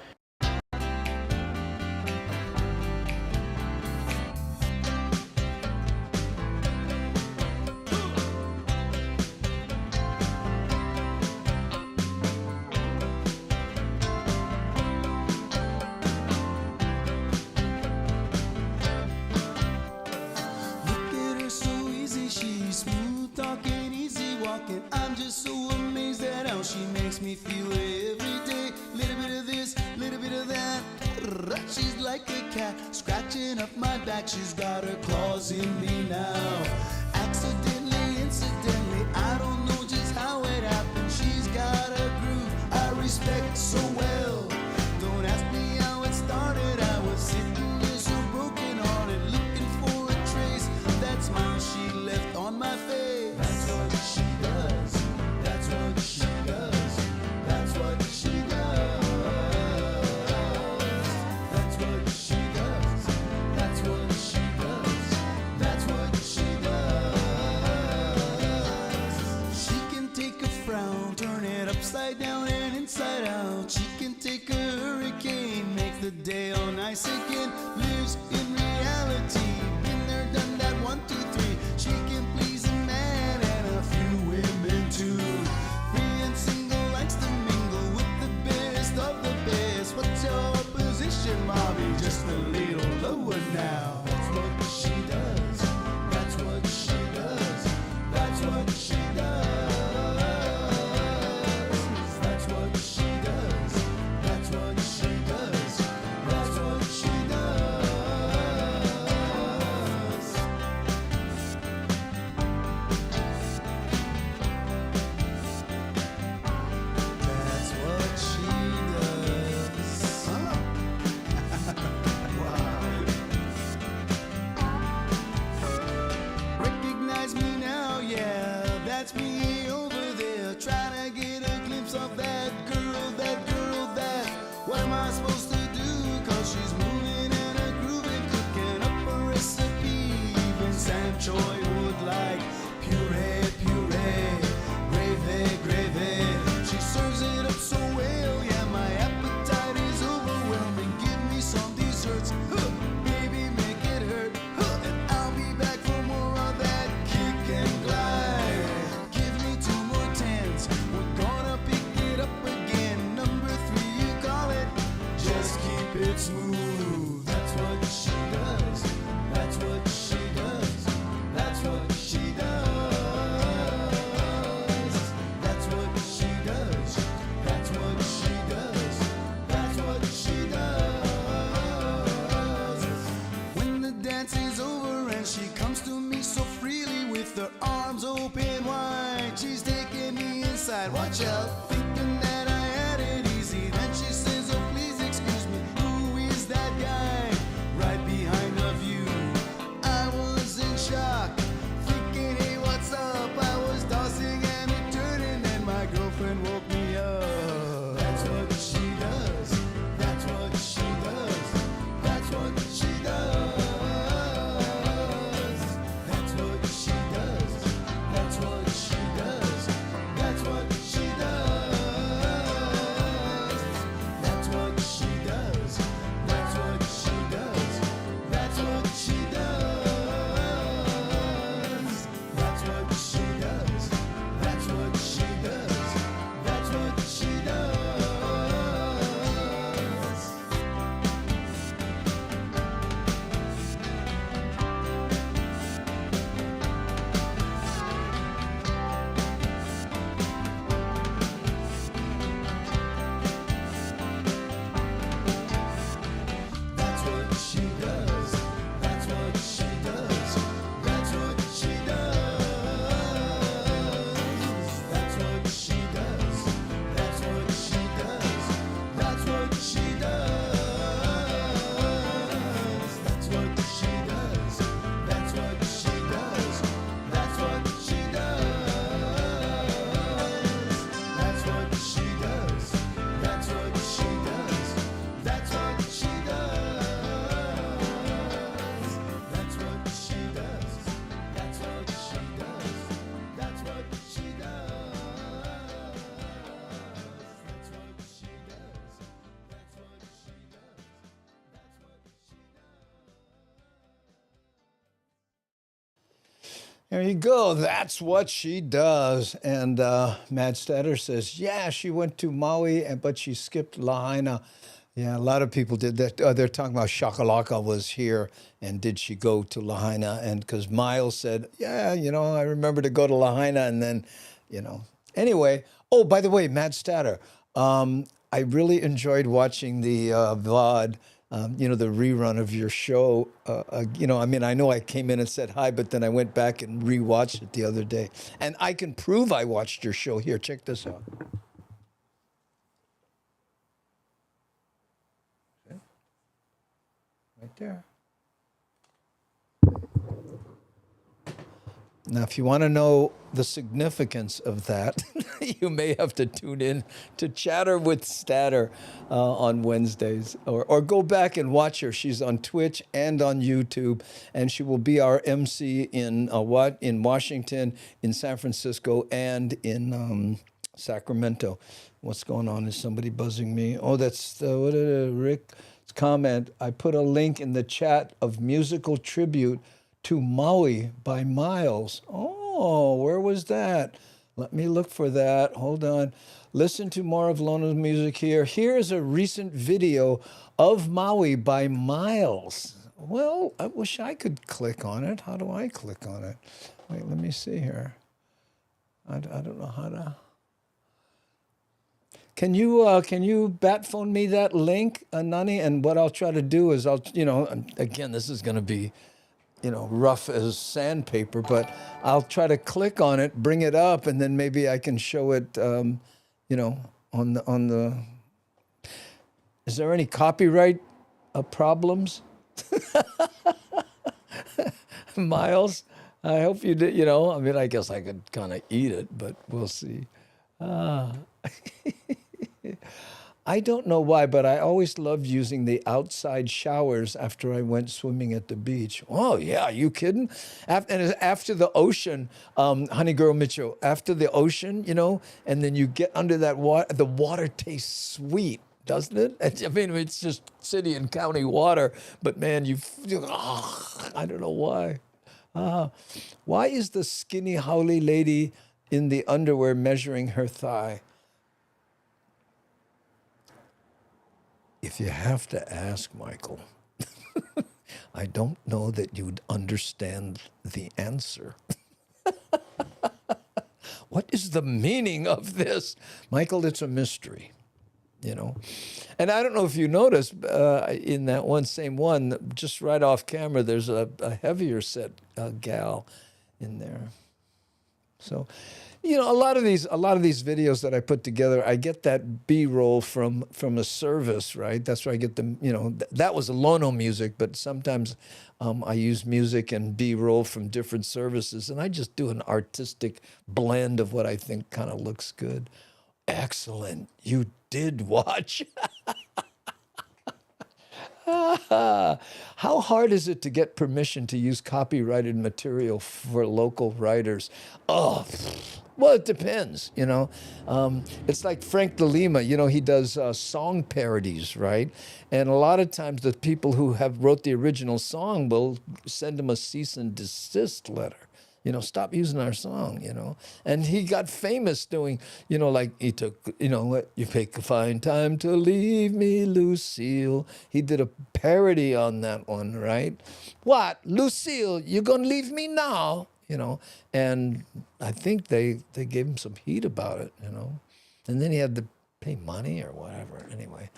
I'm just so amazed at how she makes me feel every day. Little bit of this, little bit of that. She's like a cat scratching up my back. She's got her claws in me now. Accidentally, incidentally, I don't know just how it happened. She's got a groove I respect so well. Don't ask me how it started. I was sitting there so broken hearted, looking for a trace of that smile she left on my face. That's what she does. That's what she does. That's what she does. That's what she does. That's what she does. That's what she does. She can take a frown, turn it upside down and inside out. She can take a hurricane, make the day all nice again. Lives in reality, been there, done that, 1, 2, 3. She can please a man and a few women too. Free and single, likes to mingle with the best of the best. What's your position, mommy? Just a little lower now. That's what she does. That's what she does. That's what she does. That's what she does. That's what she does. That's what she does. That's what she does. Wow. Recognize me now, yeah, that's me over there, trying to get a glimpse of that girl, that girl, that. What am I supposed to do? Cause she's moving and a grooving, cooking up a recipe. Even Sam Choi would like puree, puree, gravy, gravy. She serves it up so well, yeah, my appetite is overwhelming. Give me some desserts, baby, make it hurt, and I'll be back for more of that kick and glide. Give me 2 more 10s, we're gonna pick it up again. Number 3, you call it, just keep it smooth. That's what she does. That's what she does. That's what she does. That's what she does. That's what she does. That's what she does. When the dance is over and she comes to me so freely with her arms open wide, she's taking me inside. Watch out, thinking that I had it easy. Then she says, oh please excuse me, who is that guy right behind of you? I was in shock, thinking, hey, what's up? I was tossing and turning, and my girlfriend woke me up. That's what she does. That's what she does. That's what she does. That's what she does. That's what she does. That's what she does. There you go. That's what she does. And Mad Statter says, yeah, she went to Maui, but she skipped Lahaina. Yeah, a lot of people did that. They're talking about Shakalaka was here, and did she go to Lahaina? And because Miles said, yeah, I remember to go to Lahaina, and then, Anyway, oh, by the way, Mad Statter, I really enjoyed watching the VOD. The rerun of your show. I know I came in and said hi, but then I went back and rewatched it the other day. And I can prove I watched your show. Here, check this out. Right there. Now, if you want to know the significance of that, you may have to tune in to Chatter with Statter on Wednesdays, or go back and watch her. She's on Twitch and on YouTube, and she will be our MC in Washington, in San Francisco, and in Sacramento. What's going on? Is somebody buzzing me? Oh, that's Rick's comment. I put a link in the chat of musical tribute to Maui by Miles. Oh, where was that? Let me look for that. Hold on. Listen to more of Lona's music here. Here's a recent video of Maui by Miles. Well, I wish I could click on it. How do I click on it? Wait, let me see here. I don't know how to. Can you bat phone me that link, Nani? And what I'll try to do is again, this is going to be rough as sandpaper, but I'll try to click on it, bring it up, and then maybe I can show it, on the. Is there any copyright problems? Miles, I hope you did, I guess I could kind of eat it, but we'll see. I don't know why, but I always loved using the outside showers after I went swimming at the beach. Oh, yeah, are you kidding? After the ocean, Honey Girl Mitchell, after the ocean, and then you get under that water, the water tastes sweet, doesn't it? I mean, it's just city and county water, but man, I don't know why. Why is the skinny haole lady in the underwear measuring her thigh? If you have to ask, Michael, I don't know that you'd understand the answer. What is the meaning of this? Michael, it's a mystery, And I don't know if you noticed in that same one, just right off camera, there's a heavier set gal in there. So, a lot of these videos that I put together, I get that B-roll from a service, right? That's where I get them. That was Lono music, but sometimes I use music and B-roll from different services, and I just do an artistic blend of what I think kind of looks good. Excellent, you did watch. How hard is it to get permission to use copyrighted material for local writers? Oh, well, it depends, It's like Frank De Lima, he does song parodies, right? And a lot of times the people who wrote the original song will send him a cease and desist letter. Stop using our song, And he got famous doing, like he took, what, you take a fine time to leave me, Lucille. He did a parody on that one, right? What, Lucille, you gonna leave me now? And I think they gave him some heat about it, And then he had to pay money or whatever, anyway.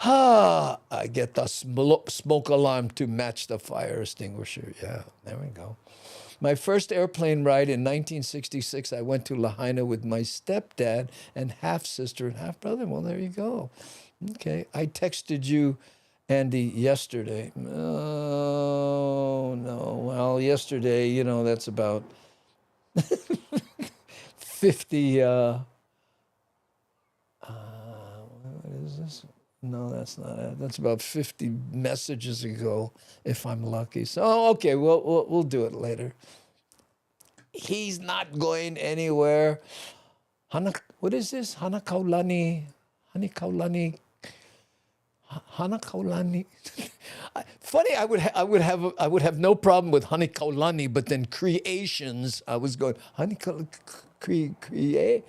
I get the smoke alarm to match the fire extinguisher. Yeah, there we go. My first airplane ride in 1966, I went to Lahaina with my stepdad and half-sister and half-brother. Well, there you go. Okay, I texted you, Andy, yesterday. Oh, no. Well, yesterday, that's about 50, what is this? No, that's not it. That's about 50 messages ago, if I'm lucky. So, okay, we'll do it later. He's not going anywhere. What is this? Hanakaulani. Hanakaulani. Funny, I would have no problem with Hanakaulani, but then creations, I was going create.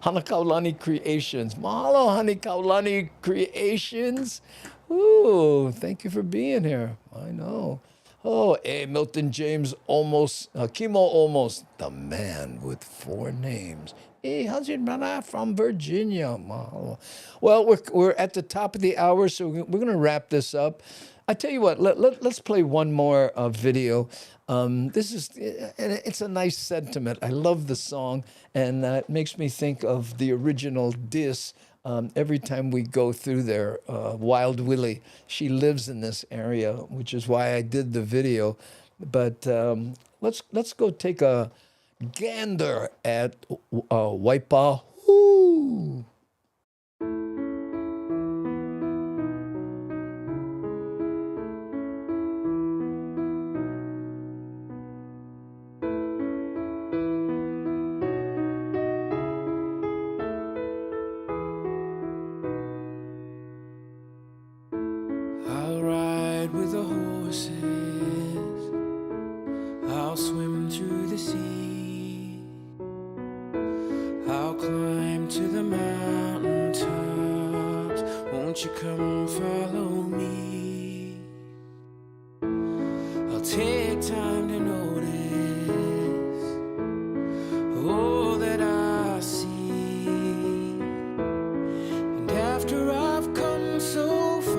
Hanakaulani Creations. Mahalo, Hanakaulani Creations. Ooh, thank you for being here. I know. Oh, hey, Milton James almost, Kimo almost, the man with 4 names. Hey, how's your brother from Virginia? Mahalo. Well, we're at the top of the hour, so we're going to wrap this up. I tell you what, let's play one more video. It's a nice sentiment. I love the song, and it makes me think of the original Dis. Every time we go through there, Wild Willie, she lives in this area, which is why I did the video. But let's go take a gander at Waipahu. I'll ride with the horses, I'll swim through the sea, I'll climb to the mountain tops, won't you come follow me? I'll take time to notice all that I see, and after I've come so far,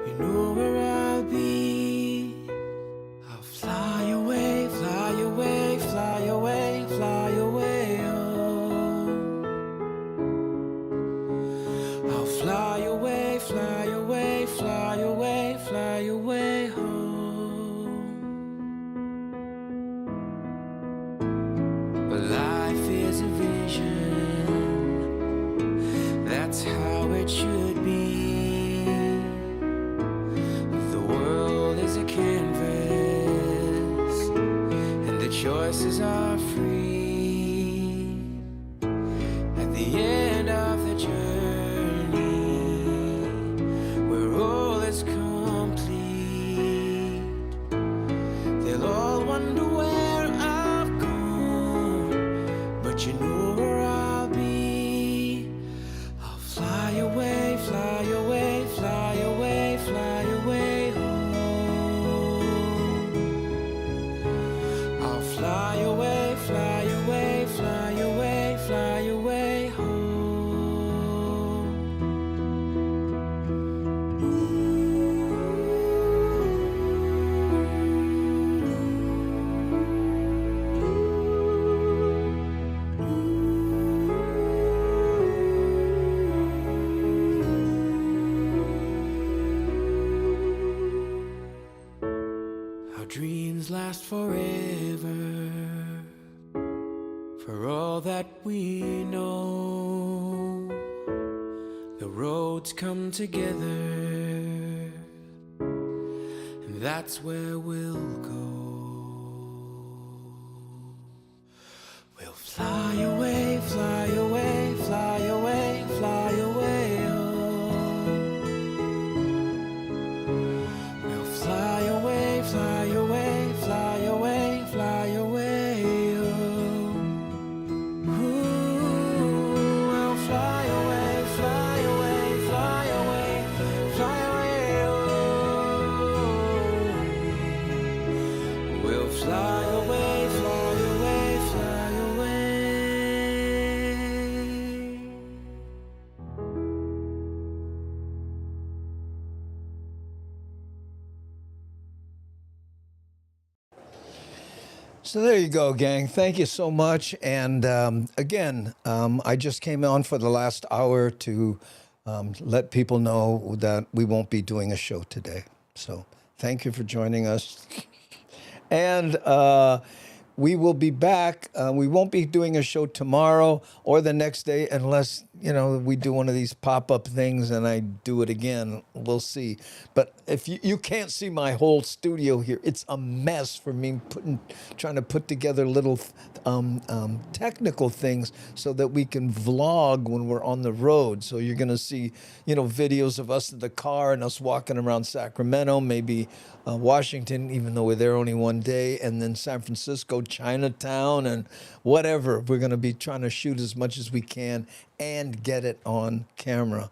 you know where I'll be. I'll fly away, fly away, fly away, fly away home. I'll fly away, fly away, fly away, fly away home. But life is a vision, that's how it should be. The world is a canvas, and the choices are free. At the end of the journey, where all is complete, they'll all wonder where I've gone, but you know where I'll be. I'll fly away, fly away, fly away, fly away home. I'll fly away, fly away, fly away, fly away home. Our dreams last forever, for all that we know. The roads come together, and that's where we'll go. We'll fly away, fly away, fly away, fly away home. We'll fly away, fly away, fly away, fly away home. Ooh, we'll fly away, fly away, fly away, fly away home. We'll fly away, fly away, fly away. So there you go, gang. Thank you so much. And again, I just came on for the last hour to let people know that we won't be doing a show today. So thank you for joining us. And we will be back. We won't be doing a show tomorrow or the next day unless we do one of these pop-up things and I do it again. We'll see. But if you can't see my whole studio here, it's a mess for me trying to put together little technical things so that we can vlog when we're on the road. So you're going to see, videos of us in the car and us walking around Sacramento, maybe Washington, even though we're there only one day, and then San Francisco, Chinatown, and whatever. We're going to be trying to shoot as much as we can and get it on camera.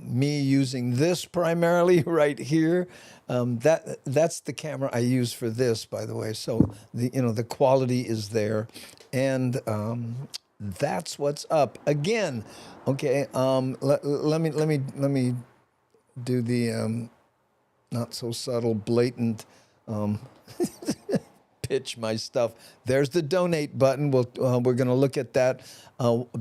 Me using this primarily right here. That's the camera I use for this, by the way. So the quality is there, and that's what's up. Again, okay. Let me do the not so subtle, blatant. Pitch my stuff. There's the donate button. We're going to look at that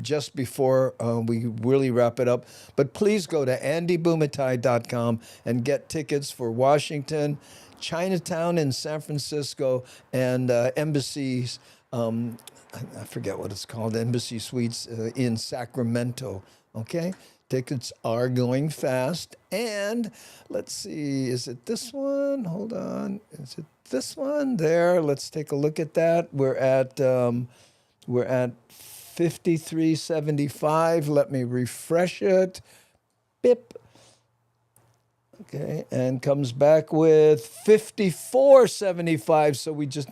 just before we really wrap it up. But please go to andybumatai.com and get tickets for Washington, Chinatown in San Francisco, and embassies. I forget what it's called. Embassy Suites in Sacramento. Okay. Tickets are going fast. And let's see, is it this one? Hold on. Is it this one? There. Let's take a look at that. We're at 53.75. Let me refresh it. Bip. Okay, and comes back with 54.75. So we just,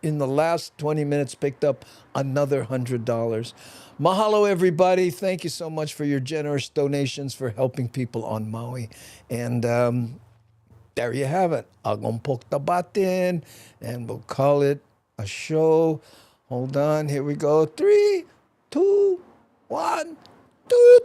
in the last 20 minutes, picked up another $100. Mahalo, everybody. Thank you so much for your generous donations for helping people on Maui. And there you have it. Agompok tabatin, and we'll call it a show. Hold on, here we go. 3, 2, 1, toot.